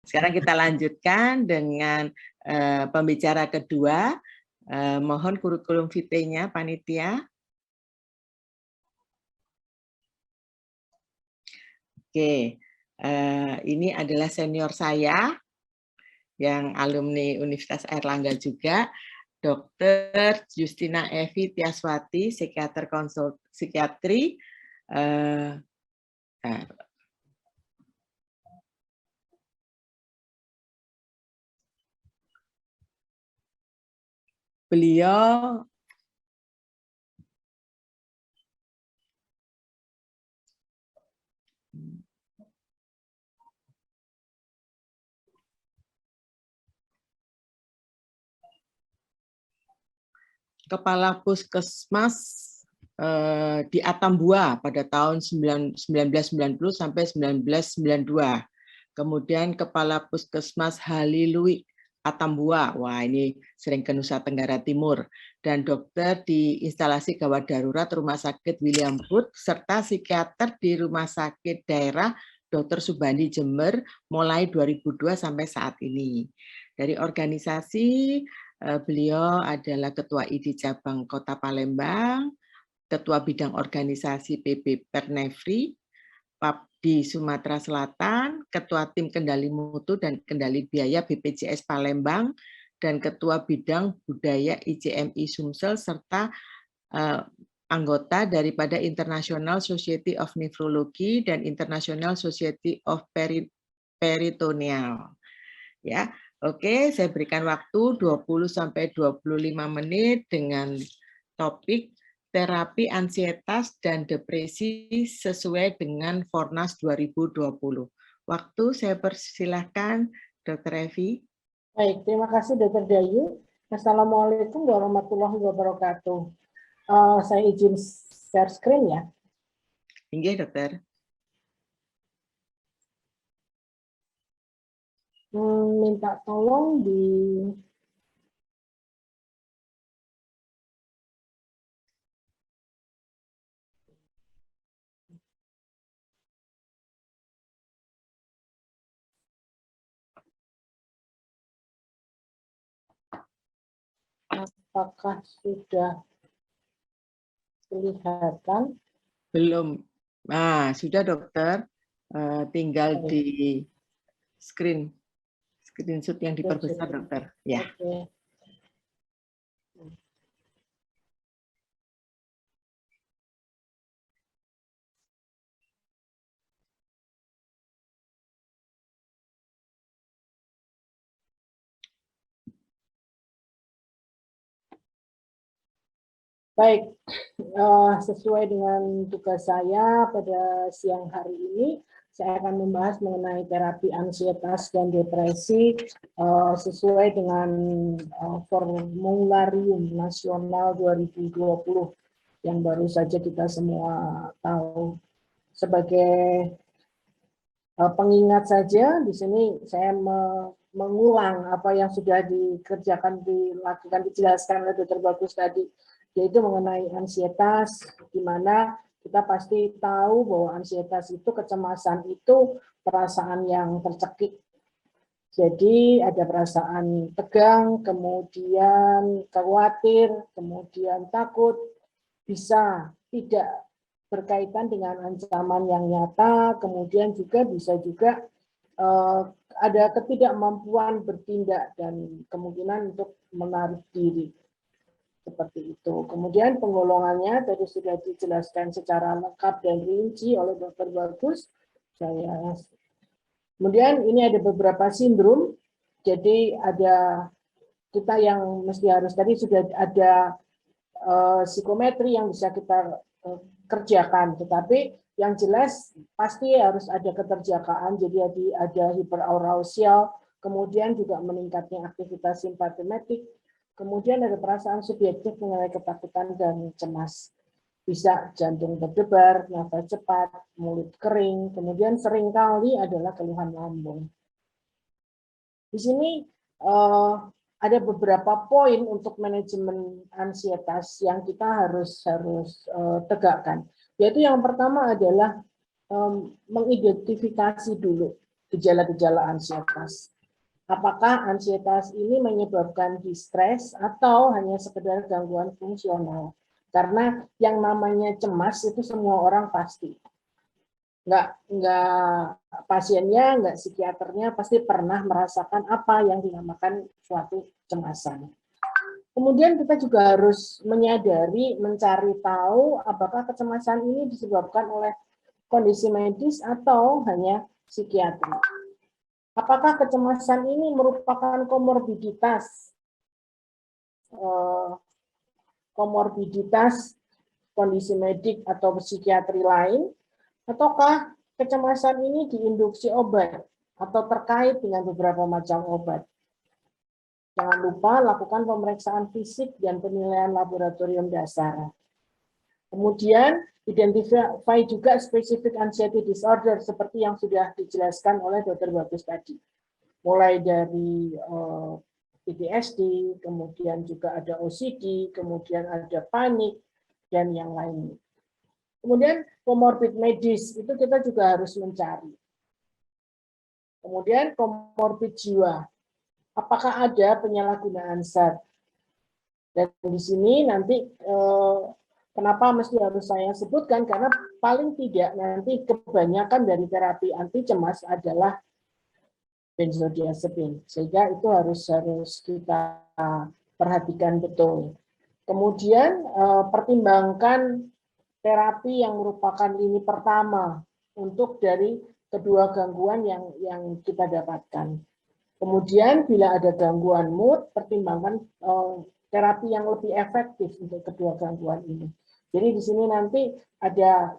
Sekarang kita lanjutkan dengan pembicara kedua. Mohon kurikulum vitae-nya, panitia. Oke, ini adalah senior saya yang alumni Universitas Airlangga juga, Dr. Justina Evi Tiaswati, psikiater psikiatri. Beliau Kepala Puskesmas di Atambua pada tahun 1990 sampai 1992. Kemudian Kepala Puskesmas Halilui Atambua, wah ini sering ke Nusa Tenggara Timur, dan dokter di instalasi gawat darurat Rumah Sakit William Booth, serta psikiater di Rumah Sakit Daerah Dr. Subandi Jember mulai 2002 sampai saat ini. Dari organisasi, beliau adalah Ketua ID Cabang Kota Palembang, Ketua Bidang Organisasi PB Pernefri, Papdi Sumatera Selatan, Ketua Tim Kendali Mutu dan Kendali Biaya BPJS Palembang, dan Ketua Bidang Budaya ICMI Sumsel, serta anggota daripada International Society of Nephrology dan International Society of Peritoneal. Ya, oke, saya berikan waktu 20 sampai 25 menit dengan topik terapi ansietas dan depresi sesuai dengan Fornas 2020. Waktu saya persilahkan Dr. Evi. Baik, terima kasih Dr. Dayu. Assalamualaikum warahmatullahi wabarakatuh. Saya izin share screen ya. Inggih, dokter. Minta tolong di apakah sudah kelihatan? Belum. Nah, sudah dokter. Tinggal di screenshot yang diperbesar, dokter. Ya. Oke. Baik, sesuai dengan tugas saya pada siang hari ini, saya akan membahas mengenai terapi ansietas dan depresi sesuai dengan Formularium Nasional 2020 yang baru saja kita semua tahu. Sebagai pengingat saja, di sini saya mengulang apa yang sudah dikerjakan, dilakukan, dijelaskan oleh Dr. Bagus tadi, yaitu mengenai ansietas, di mana kita pasti tahu bahwa ansietas itu, kecemasan itu perasaan yang tercekik. Jadi ada perasaan tegang, kemudian khawatir, kemudian takut, bisa tidak berkaitan dengan ancaman yang nyata, kemudian juga bisa juga ada ketidakmampuan bertindak dan kemungkinan untuk menarik diri. Seperti itu. Kemudian penggolongannya tadi sudah dijelaskan secara lengkap dan rinci oleh Dr. Bagus. Kemudian ini ada beberapa sindrom. Jadi ada kita yang mesti harus, tadi sudah ada psikometri yang bisa kita kerjakan, tetapi yang jelas pasti harus ada keterjakaan, jadi ada hiperarousal, kemudian juga meningkatnya aktivitas simpatetik, kemudian ada perasaan subjektif mengenai ketakutan dan cemas. Bisa jantung berdebar, nafas cepat, mulut kering, kemudian seringkali adalah keluhan lambung. Di sini ada beberapa poin untuk manajemen ansietas yang kita harus tegakkan. Yaitu yang pertama adalah mengidentifikasi dulu. gejala-gejala ansietas. Apakah ansietas ini menyebabkan distres atau hanya sekedar gangguan fungsional? Karena yang namanya cemas itu semua orang pasti. Nggak pasiennya, nggak psikiaternya pasti pernah merasakan apa yang dinamakan suatu kecemasan. Kemudian kita juga harus menyadari, mencari tahu apakah kecemasan ini disebabkan oleh kondisi medis atau hanya psikiatri. Apakah kecemasan ini merupakan komorbiditas kondisi medik atau psikiatri lain, ataukah kecemasan ini diinduksi obat atau terkait dengan beberapa macam obat? Jangan lupa lakukan pemeriksaan fisik dan penilaian laboratorium dasar. Kemudian identify juga specific anxiety disorder seperti yang sudah dijelaskan oleh Dr. Bagus tadi. Mulai dari PTSD, kemudian juga ada OCD, kemudian ada panik, dan yang lainnya. Kemudian comorbid medis, itu kita juga harus mencari. Kemudian comorbid jiwa, apakah ada penyalahgunaan zat? Dan di sini nanti kenapa mesti harus saya sebutkan, karena paling tidak nanti kebanyakan dari terapi anti cemas adalah benzodiazepin, sehingga itu harus kita perhatikan betul. Kemudian pertimbangkan terapi yang merupakan lini pertama untuk dari kedua gangguan yang kita dapatkan. Kemudian bila ada gangguan mood, pertimbangkan terapi yang lebih efektif untuk kedua gangguan ini. Jadi di sini nanti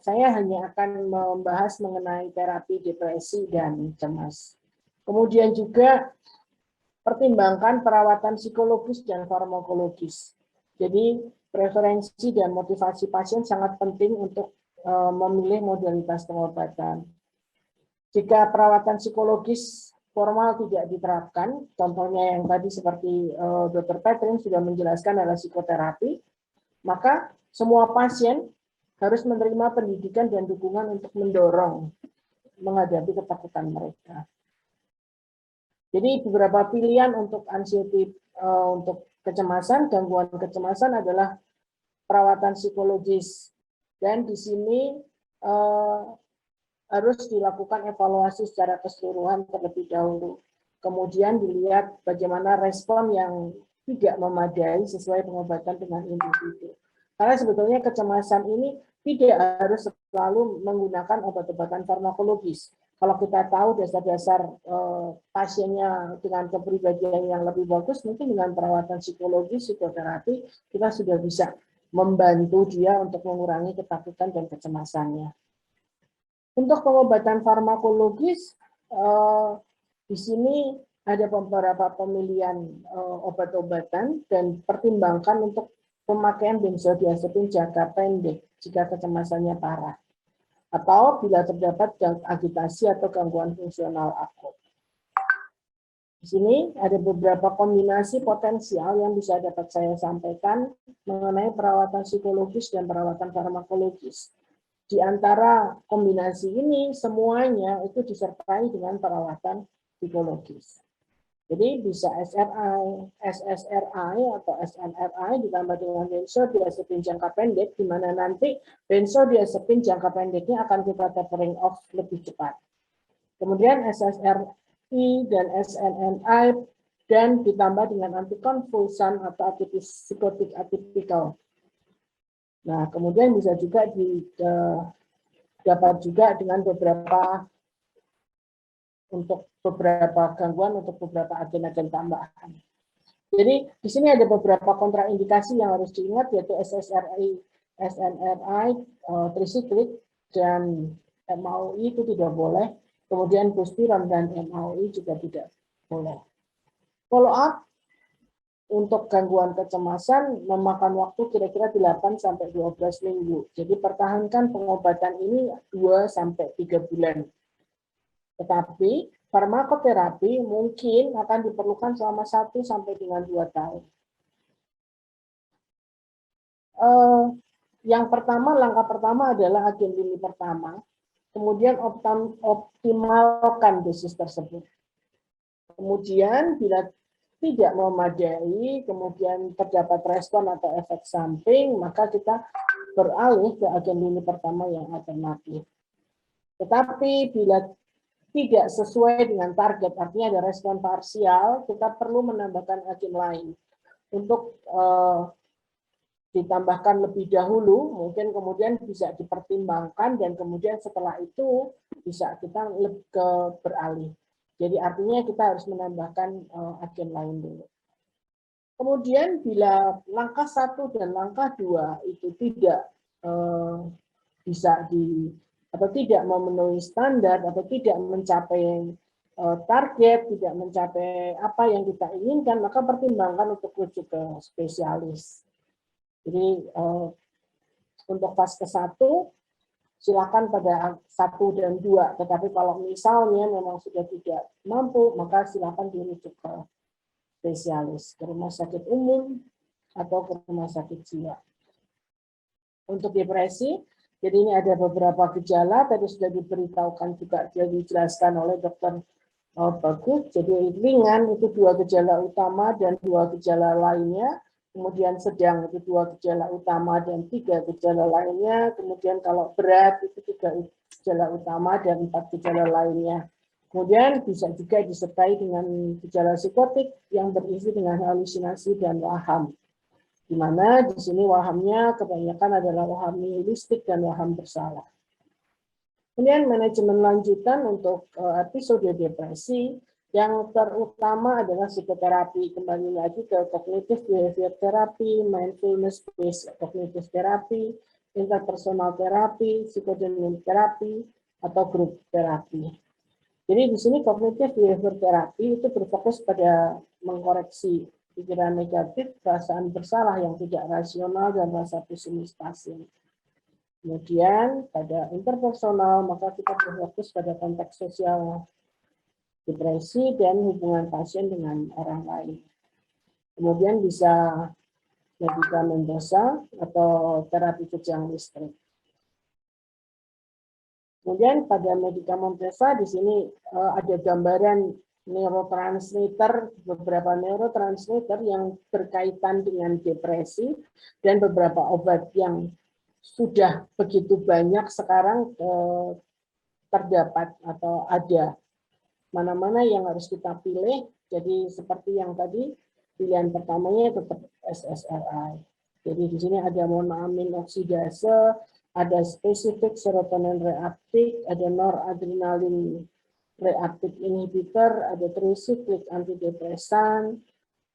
saya hanya akan membahas mengenai terapi depresi dan cemas. Kemudian juga pertimbangkan perawatan psikologis dan farmakologis. Jadi preferensi dan motivasi pasien sangat penting untuk memilih modalitas pengobatan. Jika perawatan psikologis formal tidak diterapkan, contohnya yang tadi seperti Dr. Petrin sudah menjelaskan adalah psikoterapi, maka semua pasien harus menerima pendidikan dan dukungan untuk mendorong menghadapi ketakutan mereka. Jadi beberapa pilihan untuk anxiety, untuk kecemasan, gangguan kecemasan adalah perawatan psikologis. Dan di sini harus dilakukan evaluasi secara keseluruhan terlebih dahulu. Kemudian dilihat bagaimana respon yang tidak memadai sesuai pengobatan dengan individu. Karena sebetulnya kecemasan ini tidak harus selalu menggunakan obat-obatan farmakologis. Kalau kita tahu dasar-dasar pasiennya dengan kepribadian yang lebih bagus, mungkin dengan perawatan psikologis, psikoterapi, kita sudah bisa membantu dia untuk mengurangi ketakutan dan kecemasannya. Untuk pengobatan farmakologis, di sini ada beberapa pemilihan obat-obatan dan pertimbangkan untuk pemakaian benzodiazepin jangka pendek jika kecemasannya parah, atau bila terdapat agitasi atau gangguan fungsional akut. Di sini ada beberapa kombinasi potensial yang bisa dapat saya sampaikan mengenai perawatan psikologis dan perawatan farmakologis. Di antara kombinasi ini, semuanya itu disertai dengan perawatan psikologis. Jadi bisa SRI, SSRI atau SNRI ditambah dengan benzodiazepin jangka pendek, di mana nanti benzodiazepin jangka pendeknya akan kita tapering off lebih cepat. Kemudian SSRI dan SNNI dan ditambah dengan antikonvulsan atau antipsikotik atipikal. Nah, kemudian bisa juga dapat juga dengan beberapa untuk beberapa gangguan, untuk beberapa agen-agen tambahan. Jadi di sini ada beberapa kontraindikasi yang harus diingat, yaitu SSRI, SNRI, trisiklik, dan MAOI itu tidak boleh. Kemudian buspiron dan MAOI juga tidak boleh. Follow up untuk gangguan kecemasan memakan waktu kira-kira 8-12 minggu. Jadi pertahankan pengobatan ini 2-3 bulan. Tetapi farmakoterapi mungkin akan diperlukan selama 1-2 tahun. Yang pertama, langkah pertama adalah agen lini pertama. kemudian optimalkan dosis tersebut. Kemudian bila tidak memadai, kemudian terdapat respon atau efek samping, maka kita beralih ke agen lini pertama yang alternatif. Tetapi bila tidak sesuai dengan target, artinya ada respon parsial, kita perlu menambahkan agen lain untuk ditambahkan lebih dahulu, mungkin kemudian bisa dipertimbangkan dan kemudian setelah itu bisa kita beralih. Jadi artinya kita harus menambahkan agen lain dulu. Kemudian bila langkah 1 dan langkah 2 itu tidak bisa atau tidak memenuhi standar atau tidak mencapai target, tidak mencapai apa yang kita inginkan, maka pertimbangkan untuk rujuk ke spesialis. Jadi untuk fase 1 silakan pada 1 dan 2, tetapi kalau misalnya memang sudah tidak mampu, maka silakan dirujuk ke spesialis, ke rumah sakit umum atau ke rumah sakit jiwa. Untuk depresi, jadi ini ada beberapa gejala, tadi sudah diberitahukan juga, sudah dijelaskan oleh Dr. Bagus. Jadi ringan itu 2 gejala utama dan 2 gejala lainnya. Kemudian sedang itu 2 gejala utama dan 3 gejala lainnya. Kemudian kalau berat itu 3 gejala utama dan 4 gejala lainnya. Kemudian bisa juga disertai dengan gejala psikotik yang berisi dengan halusinasi dan waham. Di mana di sini wahamnya kebanyakan adalah waham nihilistik dan waham bersalah. Kemudian manajemen lanjutan untuk episode depresi. Yang terutama adalah psikoterapi, kembali lagi ke cognitive behavior therapy, mindfulness based cognitive therapy, interpersonal therapy, psikodinamik therapy, atau group therapy. Jadi di sini cognitive behavior therapy itu berfokus pada mengkoreksi pikiran negatif, perasaan bersalah yang tidak rasional, dan rasa pesimis pasien. Kemudian pada interpersonal maka kita berfokus pada konteks sosial depresi dan hubungan pasien dengan orang lain. Kemudian bisa medikamentosa atau terapi kejang listrik. Kemudian pada medikamentosa di sini ada gambaran neurotransmitter, beberapa neurotransmitter yang berkaitan dengan depresi dan beberapa obat yang sudah begitu banyak sekarang terdapat atau ada. Mana-mana yang harus kita pilih, jadi seperti yang tadi, pilihan pertamanya tetap SSRI. Jadi di sini ada monoamin oksidase, ada spesifik serotonin reaktif, ada noradrenalin reaktif inhibitor, ada trisiklik antidepresan,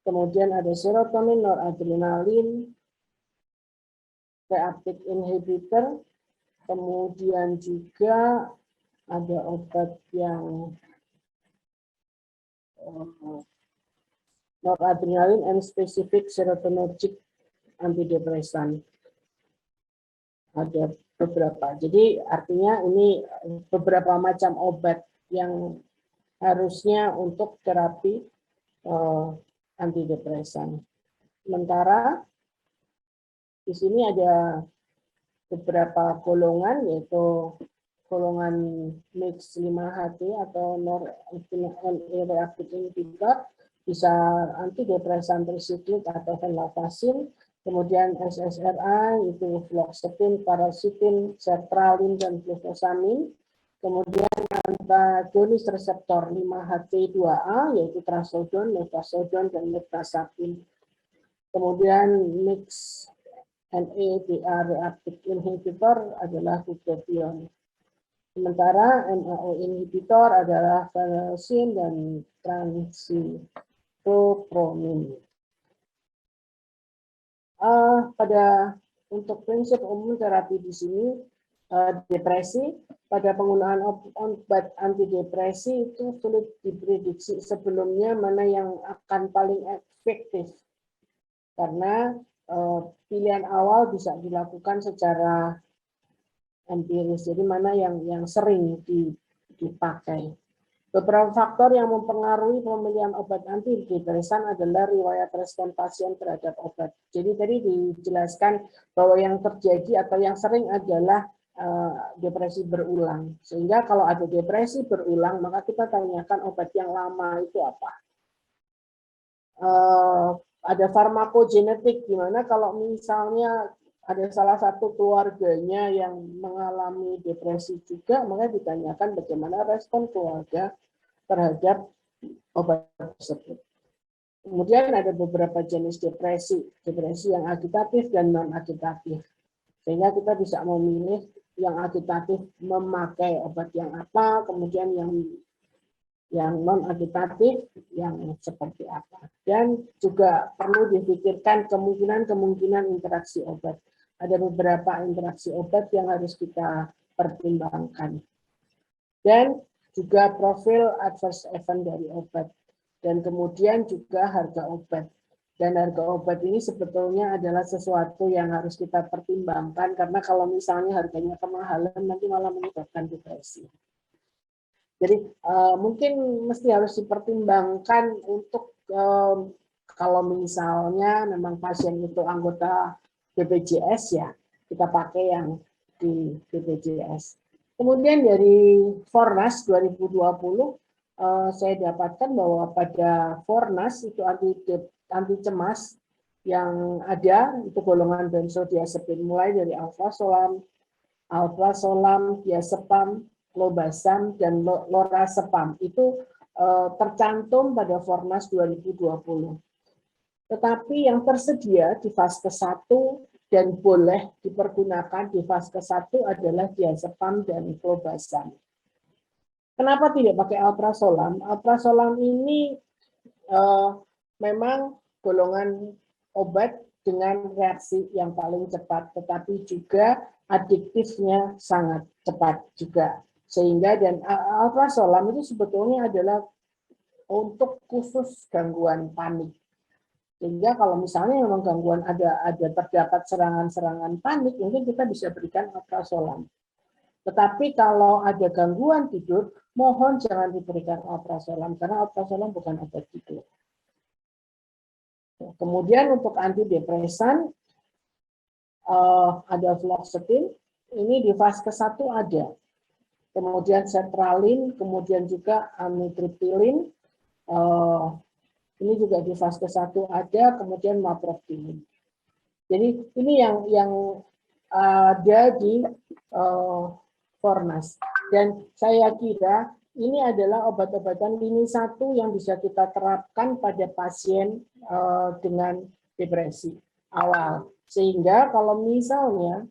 kemudian ada serotonin noradrenalin reaktif inhibitor, kemudian juga ada obat yang noradrenalin and specific serotonergic antidepresan. Ada beberapa. Jadi artinya ini beberapa macam obat yang harusnya untuk terapi antidepresan. Sementara di sini ada beberapa golongan, yaitu golongan mix 5-HT atau reaktif inhibitor, bisa antidepresan trisiklik atau venlafaxine, kemudian SSRI itu fluoxetine, paroxetine, sertralin, dan glucosamine, kemudian antagonis reseptor 5-HT2A yaitu trazodone, methazodone, dan mirtazapine. Kemudian mix NADA reaktif inhibitor adalah bupropion. Sementara MAO inhibitor adalah phenelsin dan transipropromin. Pada untuk prinsip umum terapi di sini depresi, pada penggunaan obat antidepresi itu sulit diprediksi sebelumnya mana yang akan paling efektif karena pilihan awal bisa dilakukan secara empiris, jadi mana yang sering dipakai. Beberapa faktor yang mempengaruhi pemilihan obat antidepresan adalah riwayat respon pasien terhadap obat. Jadi tadi dijelaskan bahwa yang terjadi atau yang sering adalah depresi berulang. Sehingga kalau ada depresi berulang, maka kita tanyakan obat yang lama itu apa. Ada farmakogenetik, di mana kalau misalnya ada salah satu keluarganya yang mengalami depresi juga, maka ditanyakan bagaimana respon keluarga terhadap obat tersebut. Kemudian ada beberapa jenis depresi, depresi yang agitatif dan non-agitatif. Sehingga kita bisa memilih yang agitatif memakai obat yang apa, kemudian yang non-agitatif yang seperti apa. Dan juga perlu dipikirkan kemungkinan interaksi obat. Ada beberapa interaksi obat yang harus kita pertimbangkan. Dan juga profil adverse event dari obat. Dan kemudian juga harga obat. Dan harga obat ini sebetulnya adalah sesuatu yang harus kita pertimbangkan, karena kalau misalnya harganya kemahalan nanti malah menyebabkan depresi. Jadi mungkin mesti harus dipertimbangkan untuk kalau misalnya memang pasien itu anggota BPJS, ya kita pakai yang di BPJS. Kemudian dari Fornas 2020 saya dapatkan bahwa pada Fornas itu anti cemas yang ada itu golongan benzodiazepin mulai dari alprazolam, diazepam, clobazam, dan lorazepam itu tercantum pada Fornas 2020. Tetapi yang tersedia di Vaskes 1 dan boleh dipergunakan di Vaskes 1 adalah diazepam dan clobazam. Kenapa tidak pakai alprazolam? Alprazolam ini memang golongan obat dengan reaksi yang paling cepat, tetapi juga adiktifnya sangat cepat juga. Sehingga dan alprazolam itu sebetulnya adalah untuk khusus gangguan panik. Sehingga kalau misalnya memang gangguan ada terdapat serangan-serangan panik, mungkin kita bisa berikan alprazolam. Tetapi kalau ada gangguan tidur, mohon jangan diberikan alprazolam karena alprazolam bukan obat tidur. Kemudian untuk antidepresan ada fluoxetine, ini di Vaskes 1 ada. Kemudian sertralin, kemudian juga amitriptilin, ini juga di Vaskes 1 ada, kemudian maproxyl. Jadi ini yang ada di Fornas. Dan saya kira ini adalah obat-obatan lini 1 yang bisa kita terapkan pada pasien dengan depresi awal. Sehingga kalau misalnya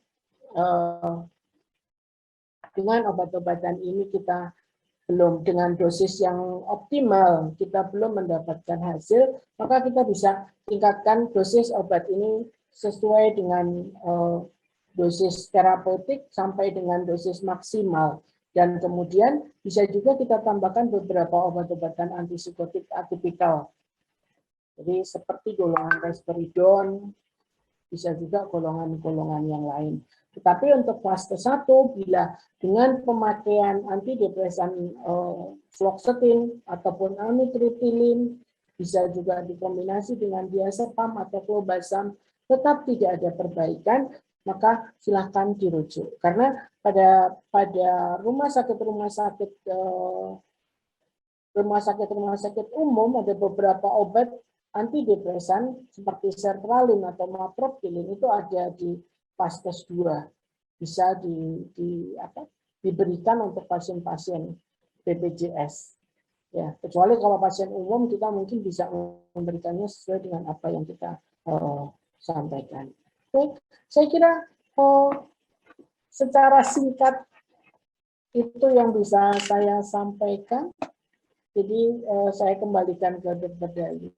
dengan obat-obatan ini kita belum dengan dosis yang optimal, kita belum mendapatkan hasil, maka kita bisa tingkatkan dosis obat ini sesuai dengan dosis terapeutik sampai dengan dosis maksimal. Dan kemudian bisa juga kita tambahkan beberapa obat-obatan antipsikotik atipikal. Jadi seperti golongan risperidon, bisa juga golongan-golongan yang lain. Tetapi untuk fase 1, bila dengan pemakaian antidepresan fluoxetine ataupun amitriptilin, bisa juga dikombinasi dengan diazepam atau clobazam, tetap tidak ada perbaikan, maka silahkan dirujuk. Karena pada rumah sakit umum ada beberapa obat antidepresan seperti sertralin atau maproxyl itu ada di Vaskes 2, bisa diberikan untuk pasien-pasien BPJS. Ya, kecuali kalau pasien umum kita mungkin bisa memberikannya sesuai dengan apa yang kita sampaikan. Oke, saya kira secara singkat itu yang bisa saya sampaikan. Jadi saya kembalikan ke Dr. Dali.